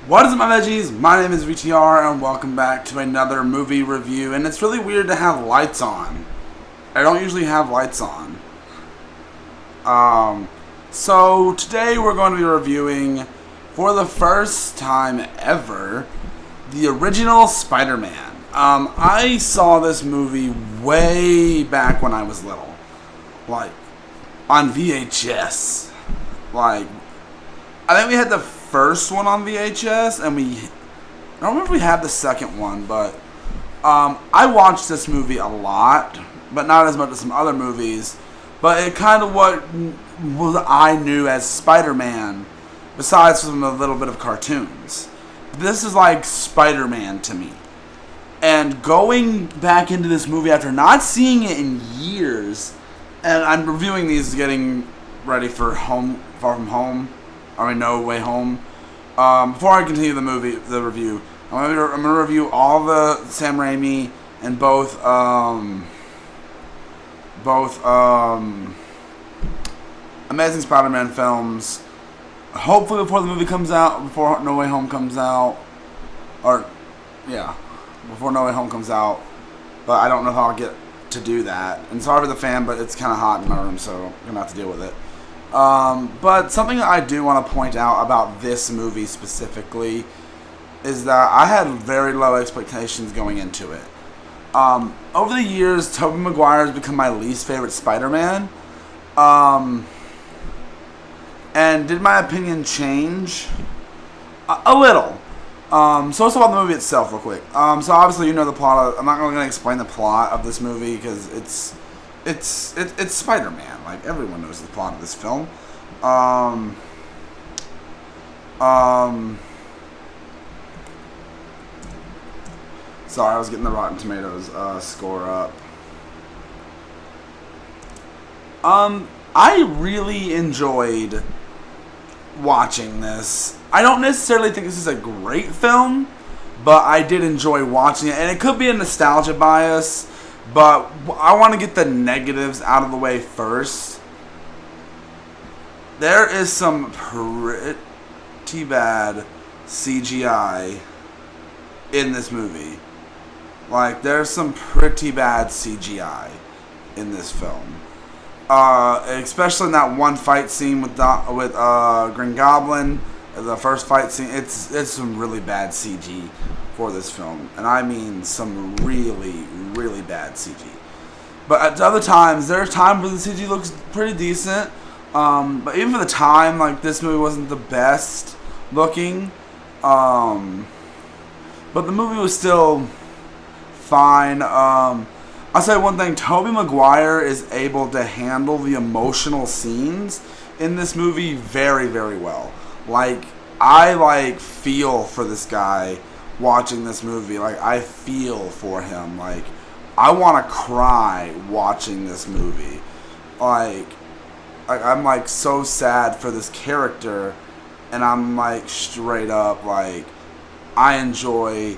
What is up, my veggies? My name is VTR and welcome back to another movie review. And it's really weird to have lights on. I don't usually have lights on. So today we're going to be reviewing, for the first time ever, the original Spider-Man. I saw this movie way back when I was little. Like, on VHS. Like, I think we had the first one on VHS, and I don't remember if we had the second one, but I watched this movie a lot, but not as much as some other movies. But it kind of what I knew as Spider-Man, besides from a little bit of cartoons. This is like Spider-Man to me. And going back into this movie after not seeing it in years, and I'm reviewing these getting ready for Far From Home. No Way Home. Before I continue the review, I'm gonna review all the Sam Raimi and both Amazing Spider-Man films. Hopefully before the movie comes out, before No Way Home comes out, before No Way Home comes out. But I don't know how I'll get to do that. And sorry for the fan, but it's kind of hot in my room, so I'm gonna have to deal with it. But something that I do want to point out about this movie specifically is that I had very low expectations going into it. Over the years, Tobey Maguire has become my least favorite Spider-Man. And did my opinion change? A little. So let's talk about the movie itself real quick. So obviously you know the plot. I'm not going to explain the plot of this movie because it's Spider-Man. Like, everyone knows the plot of this film. Sorry, I was getting the Rotten Tomatoes score up. I really enjoyed watching this. I don't necessarily think this is a great film, but I did enjoy watching it. And it could be a nostalgia bias, but I want to get the negatives out of the way first. There is some pretty bad CGI in this movie. Like, there's some pretty bad CGI in this film. Especially in that one fight scene with Green Goblin. The first fight scene, it's some really bad CG for this film. And I mean some really, really bad CG. But at other times, there's times where the CG looks pretty decent. But even for the time, like, this movie wasn't the best looking. But the movie was still fine. I'll say one thing, Tobey Maguire is able to handle the emotional scenes in this movie very, very well. Like, I feel for this guy watching this movie. Like, I feel for him. Like, I want to cry watching this movie. Like I'm so sad for this character, and I'm straight up I enjoy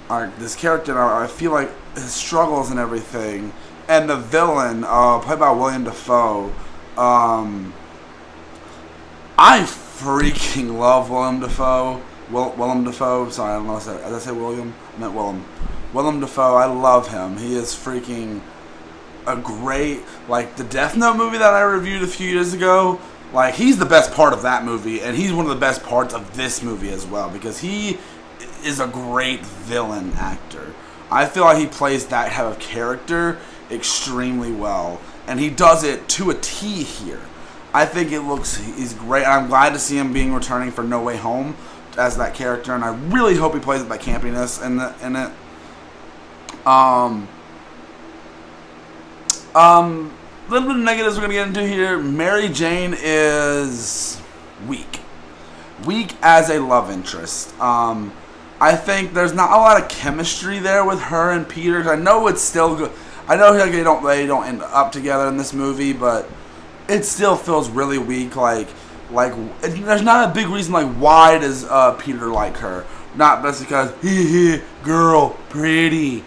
this character. And I feel like his struggles and everything, and the villain played by Willem Dafoe. I freaking love Willem Dafoe. Willem Dafoe. Sorry, I don't know. Did I say William? I meant Willem. Willem Dafoe. I love him. He is freaking a great, the Death Note movie that I reviewed a few years ago. He's the best part of that movie, and he's one of the best parts of this movie as well, because he is a great villain actor. I feel like he plays that type of character extremely well, and he does it to a T here. I think he's great, and I'm glad to see him returning for No Way Home as that character, and I really hope he plays with that campiness in it. Little bit of negatives we're going to get into here. Mary Jane is weak. Weak as a love interest. I think there's not a lot of chemistry there with her and Peter. I know it's still good. I know they don't end up together in this movie, but it still feels really weak. There's not a big reason why does Peter like her? Not just because girl, pretty.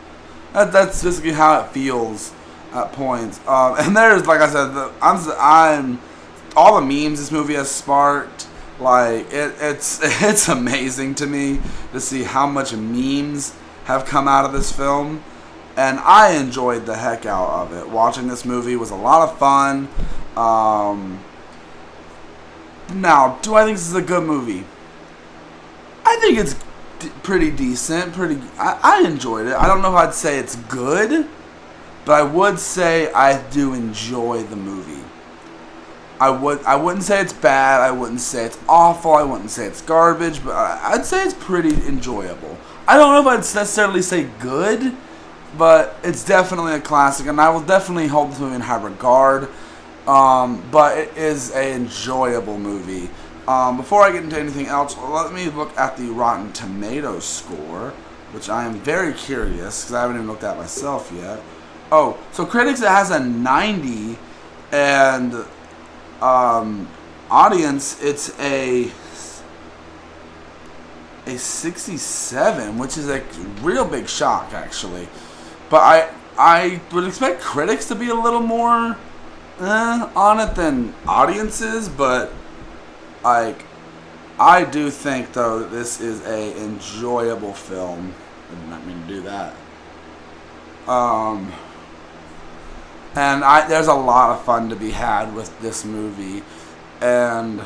That's basically how it feels at points. And there's, like I said, all the memes this movie has sparked Like it's amazing to me to see how much memes have come out of this film, and I enjoyed the heck out of it. Watching this movie was a lot of fun. Now, do I think this is a good movie? I think it's pretty decent. I enjoyed it. I don't know if I'd say it's good, but I would say I do enjoy the movie. I wouldn't say it's bad. I wouldn't say it's awful. I wouldn't say it's garbage, but I'd say it's pretty enjoyable. I don't know if I'd necessarily say good, but it's definitely a classic, and I will definitely hold this movie in high regard. But it is an enjoyable movie. Before I get into anything else, let me look at the Rotten Tomatoes score, which I am very curious because I haven't even looked at myself yet. Oh, so critics, it has a 90, and audience, it's a 67, which is a real big shock, actually. But I would expect critics to be a little more on it than audiences, but like, I do think though that this is a enjoyable film. I did not mean to do that. And there's a lot of fun to be had with this movie. And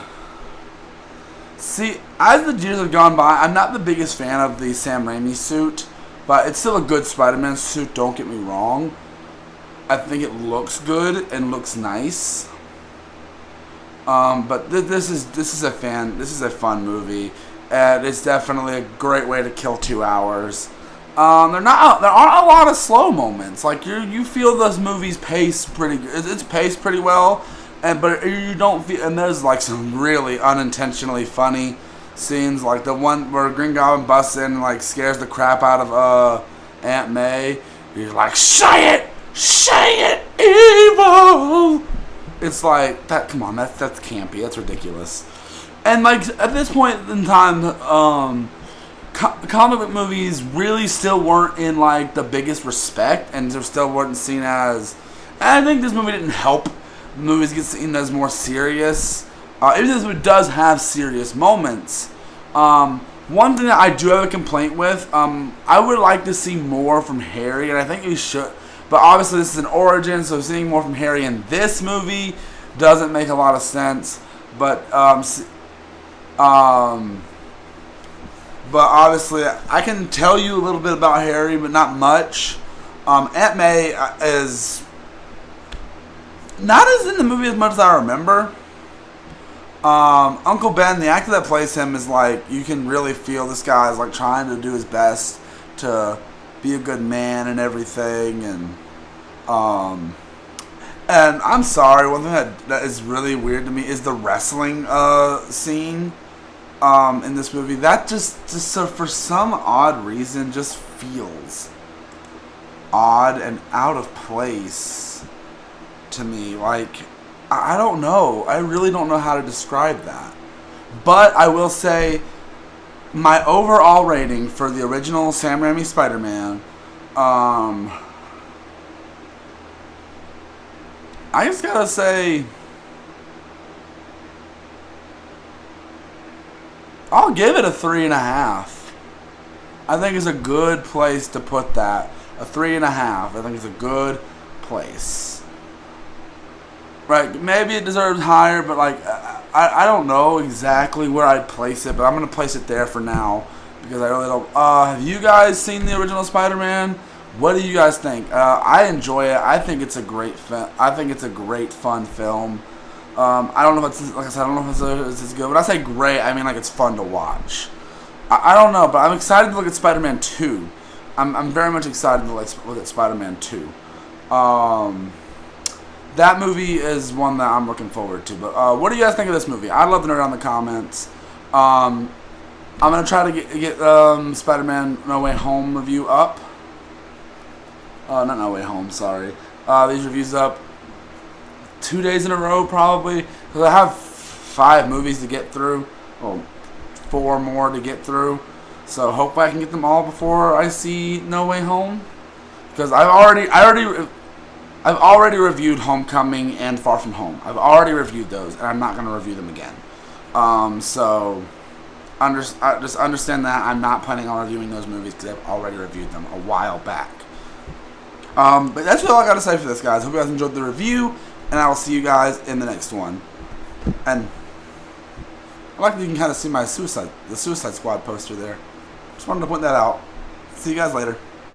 see, as the years have gone by, I'm not the biggest fan of the Sam Raimi suit, but it's still a good Spider-Man suit, don't get me wrong. I think it looks good and looks nice. But this is a fun movie, and it's definitely a great way to kill 2 hours. There aren't a lot of slow moments. Like you feel those movies pace pretty good. It's paced pretty well, but you don't feel. And there's like some really unintentionally funny scenes, like the one where Green Goblin busts in and like scares the crap out of Aunt May. You're like, say it, evil. It's like that. Come on, that's campy. That's ridiculous. And like at this point in time, comic book movies really still weren't in like the biggest respect, and they still weren't seen as. And I think this movie didn't help movies get seen as more serious. Even though this movie does have serious moments. One thing that I do have a complaint with, I would like to see more from Harry, and I think we should. But obviously this is an origin, so seeing more from Harry in this movie doesn't make a lot of sense. But obviously I can tell you a little bit about Harry, but not much. Aunt May is not as in the movie as much as I remember. Uncle Ben, the actor that plays him, is like, you can really feel this guy is like trying to do his best to be a good man and everything, and I'm sorry, one thing that is really weird to me is the wrestling scene in this movie. That just so for some odd reason just feels odd and out of place to me. Like, I don't know. I really don't know how to describe that. But I will say my overall rating for the original Sam Raimi Spider-Man, I just gotta say, I'll give it a 3.5. I think it's a good place to put that. A 3.5. I think it's a good place. Right, maybe it deserves higher, but like I don't know exactly where I'd place it, but I'm gonna place it there for now because I really don't. Have you guys seen the original Spider-Man? What do you guys think? I enjoy it. I think it's a great fun film. I don't know if it's, like I said, I don't know if it's good. When I say great, I mean like it's fun to watch. I don't know, but I'm excited to look at Spider-Man 2. I'm very much excited to look at Spider-Man 2. That movie is one that I'm looking forward to. But what do you guys think of this movie? I'd love to know down in the comments. I'm gonna try to get Spider-Man No Way Home review up. Not No Way Home, sorry. These reviews up 2 days in a row probably, because I have 5 movies to get through. Well, 4 more to get through. So hopefully I can get them all before I see No Way Home. Because I've already reviewed Homecoming and Far From Home. I've already reviewed those, and I'm not going to review them again. So just understand that I'm not planning on reviewing those movies because I've already reviewed them a while back. But that's really all I got to say for this, guys. Hope you guys enjoyed the review, and I will see you guys in the next one. And I like that you can kind of see the Suicide Squad poster there. Just wanted to point that out. See you guys later.